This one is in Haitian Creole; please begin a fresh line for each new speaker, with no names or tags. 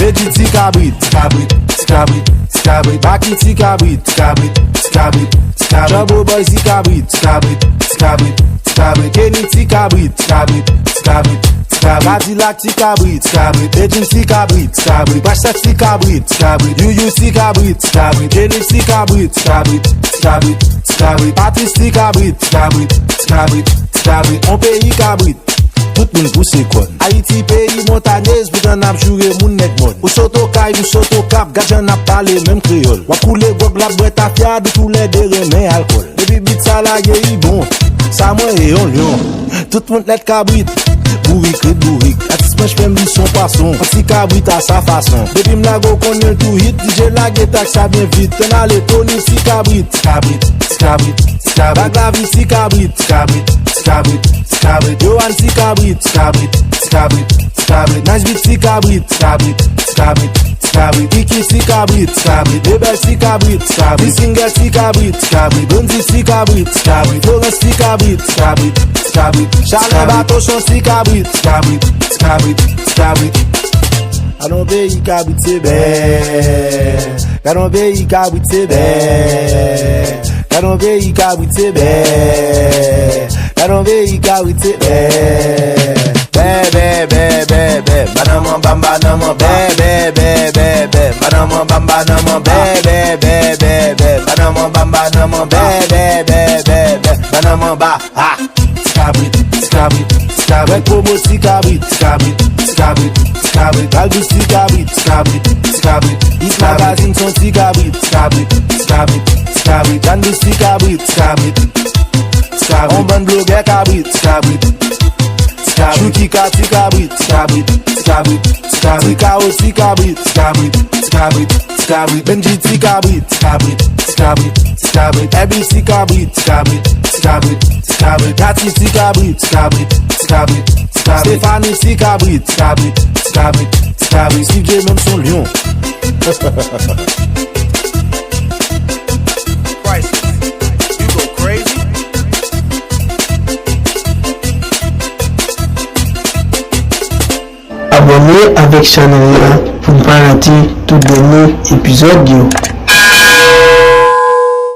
Veji ti Kabrit, Kabrit, Kabrit, Kabrit. Baki ti Kabrit, Kabrit, Kabrit, Kabrit. Trouble boy ti Kabrit, Kabrit, Kabrit, Kabrit. Kenny ti Kabrit, Kabrit, Kabrit, Kabrit. Cadillac ti Kabrit, Kabrit. Ejim ti Kabrit, Kabrit. Bashak ti Kabrit, Kabrit. Yuyu ti Kabrit, Kabrit. Kenny ti Kabrit, Kabrit, Kabrit, Kabrit. Patrice ti Kabrit, Kabrit, Kabrit, Kabrit. On pays Kabrit. Tout moun pousse kon. Haïti pays montagnez, pou kan ap jure moun net mon. Ou soto kay, ou soto kap, gajan ap pale même créole. Wap koule gog la boîte à fiade, tous les de renmen alcool. Depuis bit ça la gueille bon, ça moi et on lion. Tout moun net Kabrit, bourrique, bourrique. Atis mèche fèm li son poisson, anti Kabrit à sa façon. Depuis m'lago konyen tout hit, DJ la getak ça bien vite. Ten ale Tony si Kabrit, Kabrit, Kabrit, Kabrit. Baglavi si Kabrit, Kabrit, Kabrit, Kabrit. Yohan si Kabrit, Kabrit, Kabrit, Kabrit. Nice beat si Kabrit, Kabrit, Kabrit, Kabrit. Kiki si Kabrit, Kabrit. Debel si Kabrit, Kabrit. Singer si Kabrit, Kabrit. Bonzi si Kabrit, Kabrit. Florence si Kabrit, Kabrit, Kabrit. Charles Batochon si Kabrit, Kabrit, Kabrit, Kabrit. Anon pays Kabrit c'est belle. Anon pays Kabrit c'est belle. Anon pays Kabrit c'est belle. Anon pays Kabrit c'est belle. Bebe, banamo bamba namo bebe, banamo bamba namo bebe, banamo bamba namo bebe, banamo ba ah. Kabrit, Kabrit, Kabrit. Promo si Kabrit, Kabrit, Kabrit, Kabrit. Albus si Kabrit, Kabrit, Kabrit. Hit magazine son si Kabrit, Kabrit, Kabrit, Kabrit. Andus si Kabrit, Kabrit, Kabrit. On ban blogueur Kabrit, Kabrit. Chouki Kati Kabrit, Kabrit, Kabrit, Kabrit. Kao si Kabrit, Kabrit, Kabrit, Kabrit. Benji ti Kabrit, Kabrit, Kabrit, Kabrit. Ebi si Kabrit, Kabrit, Kabrit, Kabrit. Kati si Kabrit, Kabrit, Kabrit, Kabrit. Stéphanie si Kabrit, Kabrit, Kabrit, Kabrit. Steve J même son lion.
Abonnez avec chaîne pour ne pas rater tout dernier épisode.